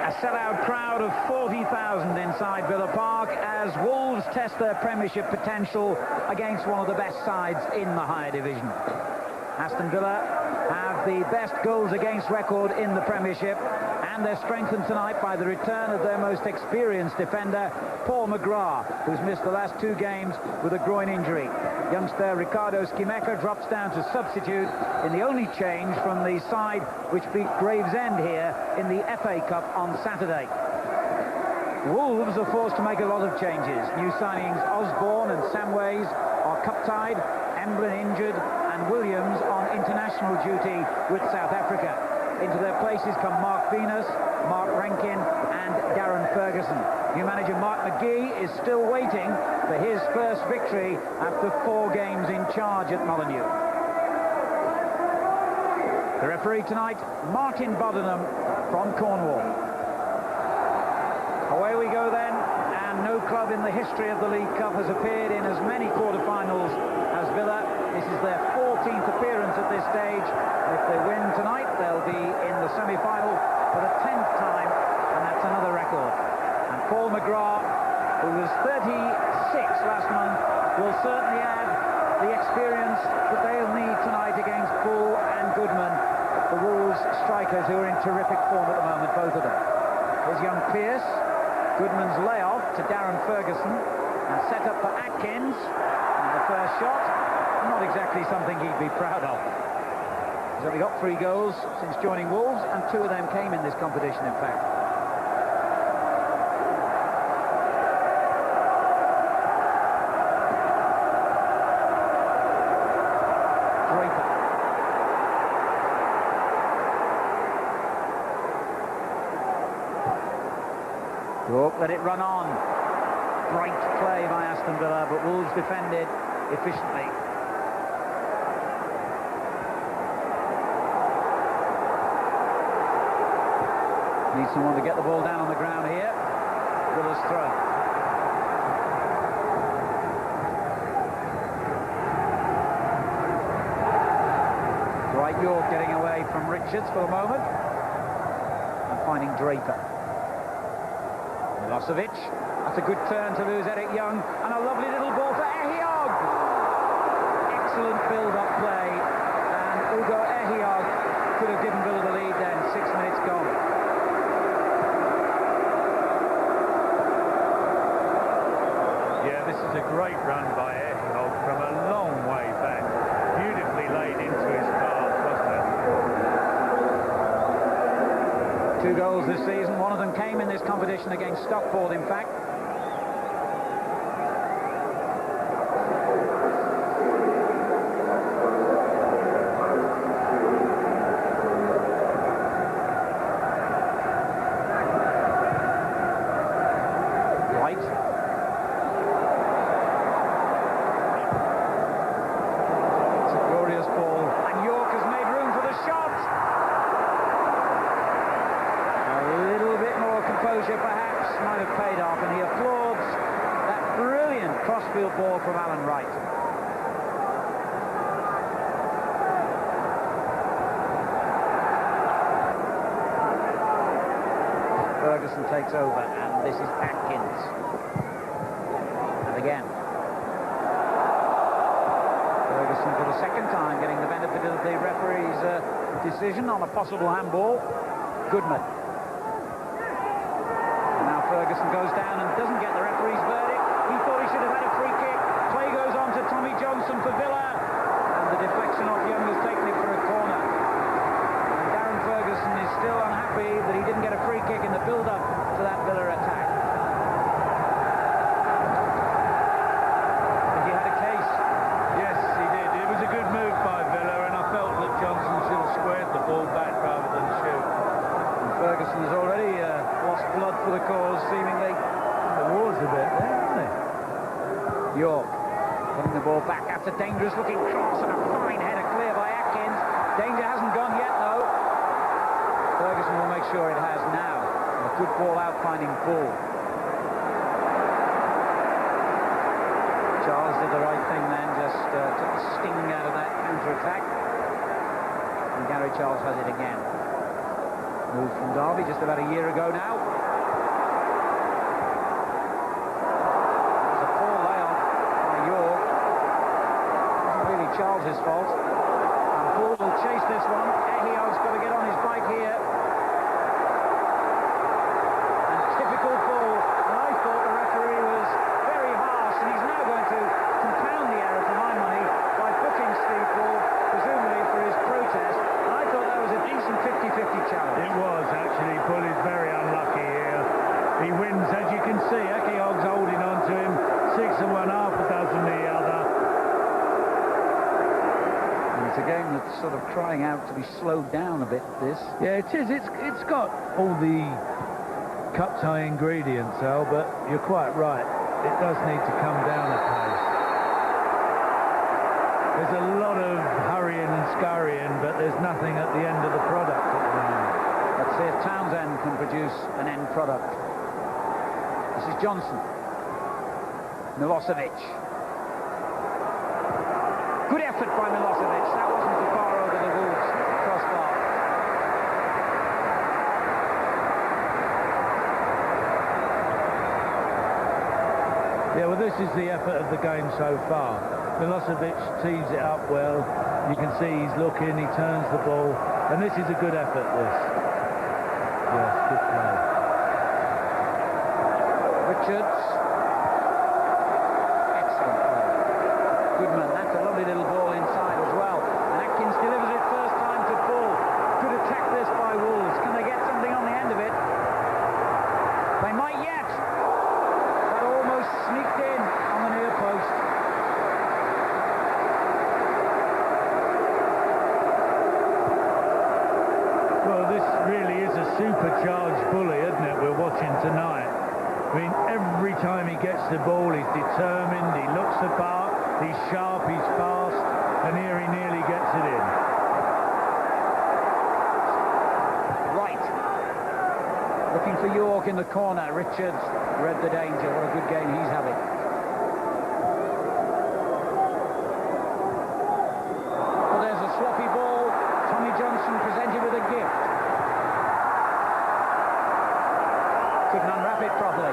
A sellout crowd of 40,000 inside Villa Park as Wolves test their Premiership potential against one of the best sides in the higher division. Aston Villa have the best goals against record in the Premiership, and they're strengthened tonight by the return of their most experienced defender, Paul McGrath, who's missed the last 2 games with a groin injury. Youngster Ricardo Schimeka drops down to substitute in the only change from the side which beat Gravesend here in the FA Cup on Saturday. Wolves are forced to make a lot of changes. New signings Osborne and Samways are cup-tied, Emblin injured, and Williams on international duty with South Africa. Into their places come Mark Venus, Mark Rankin and Darren Ferguson. New manager Mark McGee is still waiting for his first victory after 4 games in charge at Molineux. The referee tonight, Martin Bodenham from Cornwall. Away we go then, and no club in the history of the League Cup has appeared in as many quarter-finals as Villa. This is their 14th appearance at this stage. If they win tonight, they'll be in the semi-final for the 10th time, and that's another record. And Paul McGrath, who was 36 last month, will certainly add the experience that they'll need tonight against Bull and Goodman, the Wolves strikers who are in terrific form at the moment, both of them. Here's young Pearce, Goodman's layoff to Darren Ferguson, and set up for Atkins, and the first shot, not exactly something he'd be proud of. He's only got 3 goals since joining Wolves, and 2 of them came in this competition, in fact. Draper. York let it run on. Bright play by Aston Villa, but Wolves defended efficiently. Need someone to get the ball down on the ground here. Villa's throw. Dwight York getting away from Richards for the moment and finding Draper. Milosevic. That's a good turn to lose Eric Young, and a lovely little ball for Ehiog. Excellent build-up play, and Ugo Ehiog could have given Villa the lead then. 6 minutes gone. Yeah, this is a great run by Ehiog from a long way back. Beautifully laid into his path, wasn't it? 2 goals this season. One of them came in this competition against Stockport, in fact. Perhaps might have paid off, and he applauds that brilliant crossfield ball from Alan Wright. Ferguson takes over, and this is Atkins. And again, Ferguson for the second time getting the benefit of the referee's decision on a possible handball. Goodman. Ferguson goes down and doesn't get the referee's verdict. He thought he should have had a free kick. Play goes on to Tommy Johnson for Villa, and the deflection off Young has taken it for a corner. And Darren Ferguson is still unhappy that he didn't get a free kick in the build-up to that Villa attack. And he had a case. Yes, he did. It was a good move by Villa, and I felt that Johnson should have squared the ball back rather than shoot. And Ferguson has already lost blood for the cause, seemingly. The war's a bit there, isn't it? York putting the ball back. That's a dangerous looking cross, and a fine header clear by Atkins. Danger hasn't gone yet, though. Ferguson will make sure it has now. A good ball out finding Bull. Charles did the right thing then, just took the sting out of that counter-attack. And Gary Charles has it again. Moved from Derby just about a year ago now. There's a poor layoff by York. Isn't really Charles's fault. And Poole will chase this one. Ehio's got to get on his bike here. And typical Poole. And I thought the referee was very harsh, and he's now going to compound the error, for my money, by booking Steve Poole, presumably for his protest. And I thought that was a decent 50-50 challenge. It was, actually. Poole is very unlucky here. He wins, as you can see. Ehio's holding on to him. 6 of one, half a dozen the other. And it's a game that's sort of crying out to be slowed down a bit, this. Yeah, it is. It's got all the cup tie ingredients, Al, but you're quite right. It does need to come down a pace. There's a lot of hurrying and scurrying, but there's nothing at the end of the product at the moment. Let's see if Townsend can produce an end product. This is Johnson. Milosevic. Good effort by Milosevic. That wasn't too far over the Wolves crossbar. Yeah, well, this is the effort of the game so far. Milosevic tees it up well. You can see he's looking, he turns the ball, and this is a good effort, this. Yes, good play. Richards. Excellent play. Goodman, that's a lovely little ball inside as well. And Atkins delivers it first time to Poole. Good attack this by Wolves. Can they get something on the end of it? They might yet. That almost sneaked in on the near post. Well, this really is a supercharged bully, isn't it, we're watching tonight. I mean, every time he gets the ball, he's determined, he looks the part, he's sharp, he's fast, and here he nearly gets it in. Right. Looking for York in the corner. Richards read the danger. What a good game he's having. Well, there's a sloppy ball. Tommy Johnson presented with a gift. Couldn't unwrap it properly.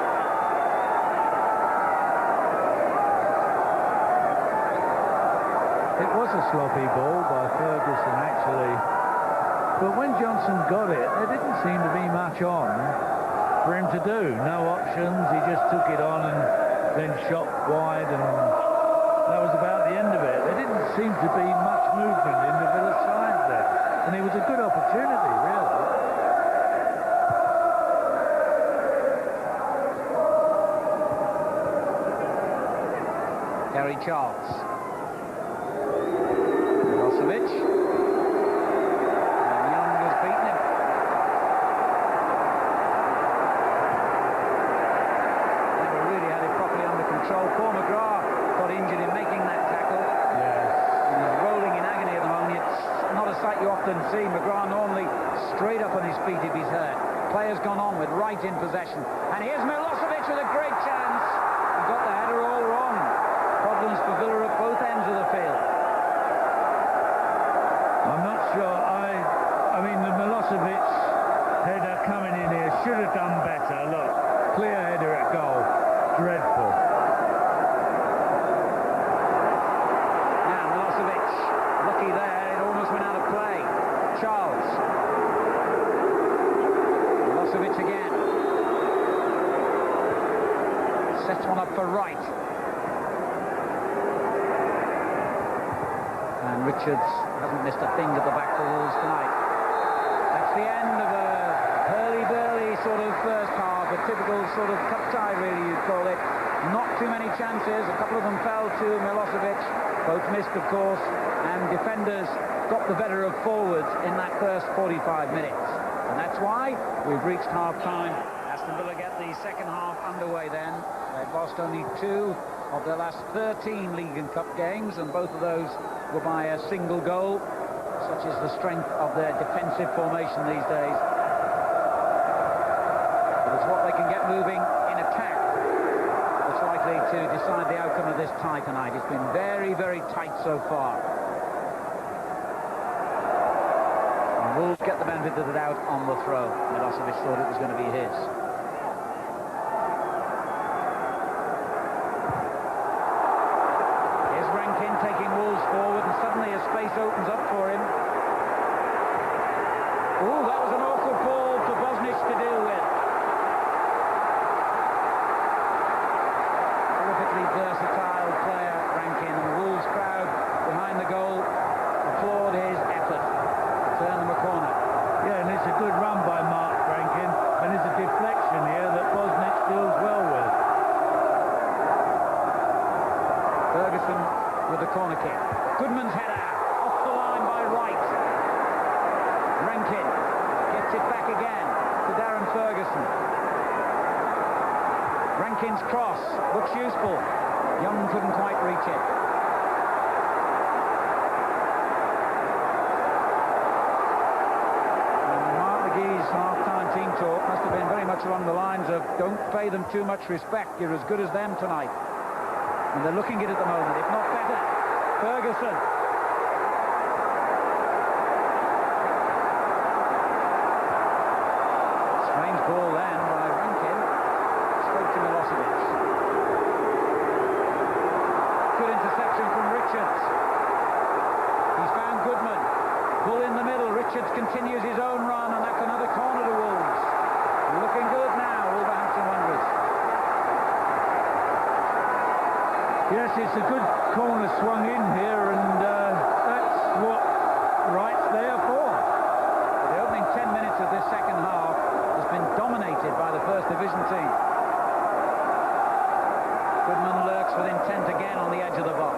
It was a sloppy ball by Ferguson, actually. But when Johnson got it, there didn't seem to be much on for him to do. No options, he just took it on and then shot wide, and that was about the end of it. There didn't seem to be much movement in the Villa side there. And it was a good opportunity, really. Gary Charles. Milosevic. And Young has beaten him. Never really had it properly under control. Paul McGrath got injured in making that tackle. Yes. And he's rolling in agony at the moment. It's not a sight you often see. McGrath normally straight up on his feet if he's hurt. Player's gone on with right in possession. And here's Milosevic with a great chance. He got the header all wrong. Problems for Villa at both ends of the field. I'm not sure. I mean, the Milosevic header coming in here should have done better. Look, clear header at goal. Dreadful. Now Milosevic, lucky there, it almost went out of play. Charles. Milosevic again. Sets one up for Wright. And Richards hasn't missed a thing at the back for Wolves tonight. That's the end of a hurly-burly sort of first half, a typical sort of cup tie, really, you'd call it. Not too many chances. A couple of them fell to Milosevic. Both missed, of course. And defenders got the better of forwards in that first 45 minutes. And that's why we've reached half-time. Aston Villa get the second half underway then. They've lost only 2 of their last 13 League and Cup games, and both of those were by a single goal. Such is the strength of their defensive formation these days. It's what they can get moving in attack that's likely to decide the outcome of this tie tonight. It's been very, very tight so far. And Wolves get the benefit of the doubt on the throw. Milosevic thought it was going to be his. Here's Rankin taking Wolves forward, and suddenly a space opens up for him. Oh, that was an awkward ball for Bosnich to deal with. Terrifically versatile player, Rankin, and the Wolves crowd behind the goal applaud his effort to turn them a corner. Yeah, and it's a good run by Mark Rankin, and it's a deflection here that Bosnich deals well with. Ferguson with the corner kick. Goodman's header off the line by Wright. Rankin gets it back again to Darren Ferguson. Rankin's cross looks useful. Young couldn't quite reach it. Half-time team talk must have been very much along the lines of don't pay them too much respect, you're as good as them tonight. And they're looking it at the moment, if not better. Ferguson. Strange ball then by Rankin. Straight to Milosevic. Good interception from Richards. He's found Goodman. Bull in the middle. Richards continues his own run, and that's another corner to Wolves. Looking good now, Wolverhampton Wanderers. Yes, it's a good corner swung in here, and that's what Wright's there for. The opening 10 minutes of this second half has been dominated by the First Division team. Goodman lurks with intent again on the edge of the box.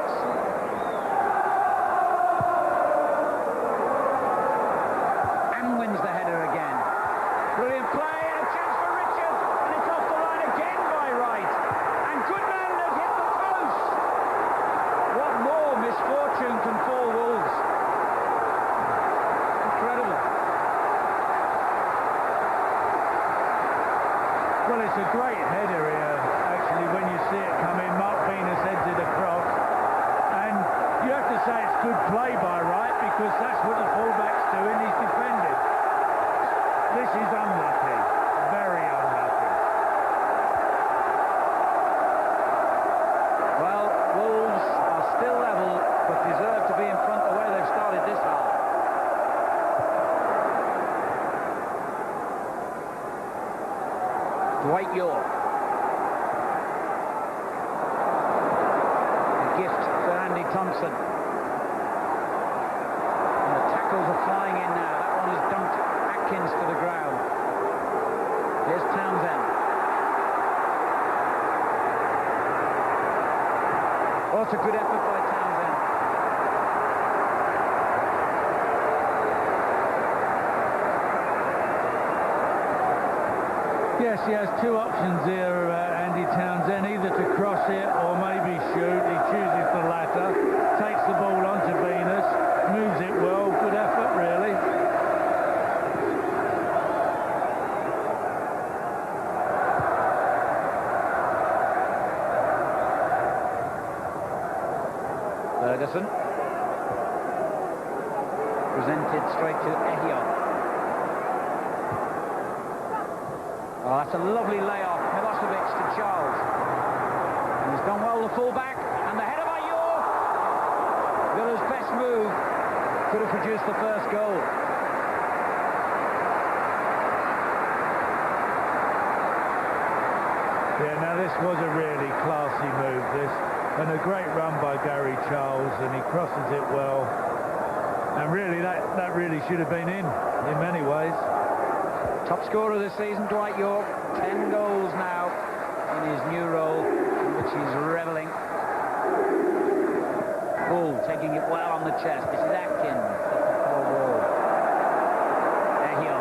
Wins the header again. Brilliant play, and a chance for Richards, and it's off the line again by Wright. And Goodman has hit the post. What more misfortune can fall Wolves? Incredible. Well, it's a great header here, actually, when you see it come in. Mark Venus heads it across. And you have to say it's good play by Wright, because that's what the fullback's doing. He's defending. This is unlucky, very unlucky. Well, Wolves are still level, but deserve to be in front the way they've started this half. Dwight York. A gift to Andy Thompson. And the tackles are flying in now. That one has dumped Atkins to the ground. Here's Townsend. Oh, it's a good effort by Townsend. Yes, he has two options here, Andy Townsend, either to cross it or maybe shoot. He chooses the latter, takes the ball onto Venus, moves it well. Good effort, really. Ferguson. Presented straight to Ehio. Oh, that's a lovely layoff. Milosevic to Charles. And he's done well, the fullback. And the header by York. Villa's best move. Could have produced the first goal. Yeah, now this was a really classy move, this. And a great run by Gary Charles, and he crosses it well. And really, that really should have been in many ways. Top scorer this season, Dwight York. 10 goals now in his new role, in which he's revelling. Bull taking it well on the chest. This is Atkins. Ehio.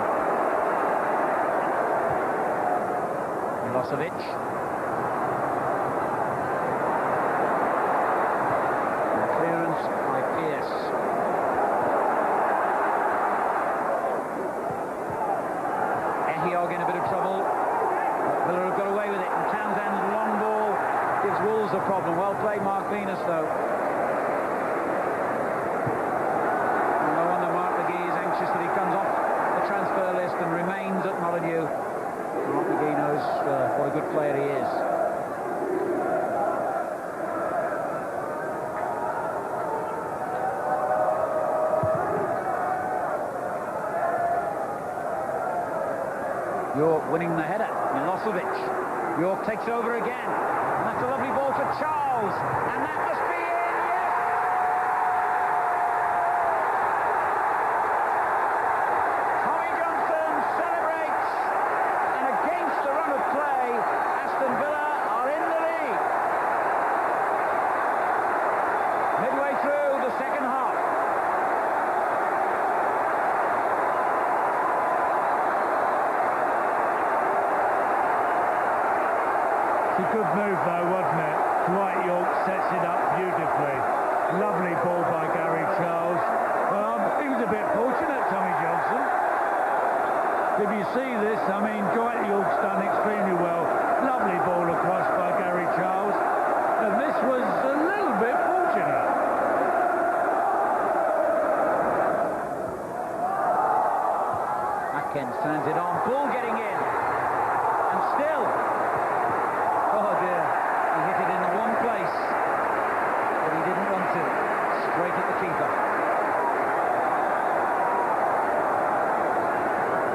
Milosevic. Clearance by Pearce. Ehio in a bit of trouble. Villa have got away with it, and Townsend's long ball gives Wolves a problem. Well played, Mark Venus, though. And no wonder Mark McGee is anxious that he comes off York winning the header. Milosevic. York takes over again. And that's a lovely ball for Charles. And that must be it. Yes! Tommy Johnson celebrates. And against the run of play, Aston Villa are in the lead. Midway through the second half. It's a good move though, wasn't it? Dwight York sets it up beautifully. Lovely ball by Gary Charles. He was a bit fortunate, Tommy Johnson. If you see this, I mean, Dwight York's done extremely well. Lovely ball across by Gary Charles. And this was a little bit fortunate. Atkins turns it on. Bull getting in. And still. Oh dear. He hit it in the wrong place. But he didn't want to. Straight at the keeper.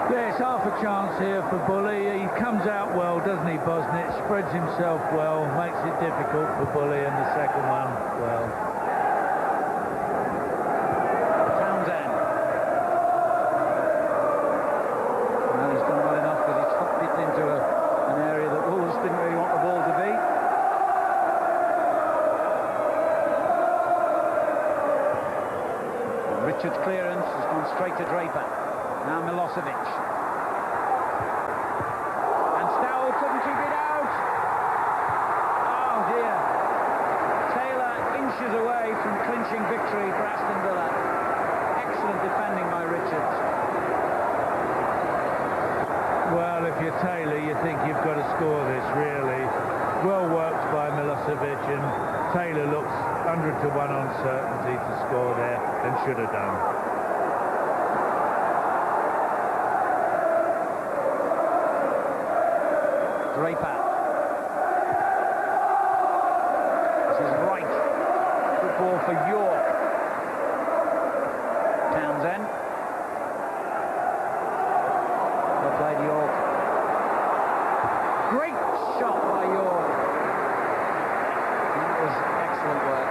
There's half a chance here for Bully. He comes out well, doesn't he, Bosnich? Spreads himself well, makes it difficult for Bully, and the second one, well. Townsend. Well, he's done well enough because he's hooked it into an area that Wolves didn't really want the ball to be. Richard's clearance has gone straight to Draper. Now Milosevic. And Stowell couldn't keep it out. Oh dear. Taylor inches away from clinching victory for Aston Villa. Excellent defending by Richards. Well, if you're Taylor, you think you've got to score this, really. Well worked by Milosevic, and Taylor looks 100 to 1 on certainty to score there, and should have done. Draper. This is right. Good ball for York. Townsend. Well played, York. Great shot by York. That was excellent work.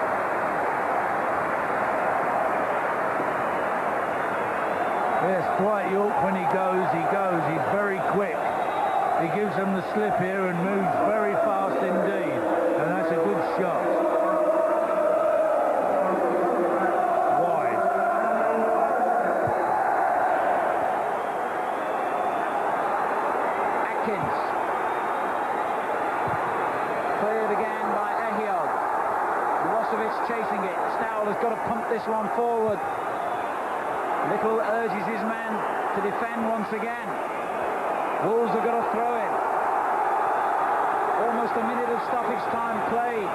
Yes, Dwight York, when he goes, he goes. He's very quick. He gives them the slip here and moves very fast indeed. And that's a good shot. Wide. Atkins. Cleared again by Ehiod. Milosevic chasing it. Stowell has got to pump this one forward. Little urges his man to defend once again. Wolves have got to throw it. Almost a minute of stoppage time played.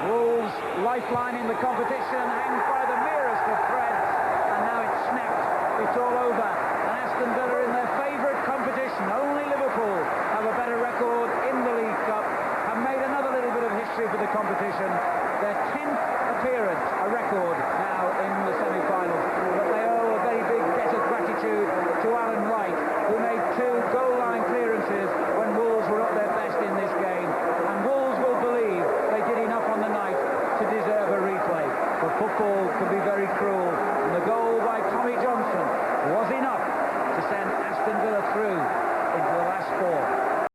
Wolves' lifeline in the competition hangs by the merest of threads, and now it's snapped. It's all over. And Aston Villa in their favourite competition. Only Liverpool have a better record in the League Cup, have made another little bit of history for the competition. Their 10th appearance, a record now in the semi-finals. But they owe a very big debt of gratitude to Alan Wright, who made 2 goal line clearances when Wolves were at their best in this game. And Wolves will believe they did enough on the night to deserve a replay. But football can be very cruel, and the goal by Tommy Johnson was enough.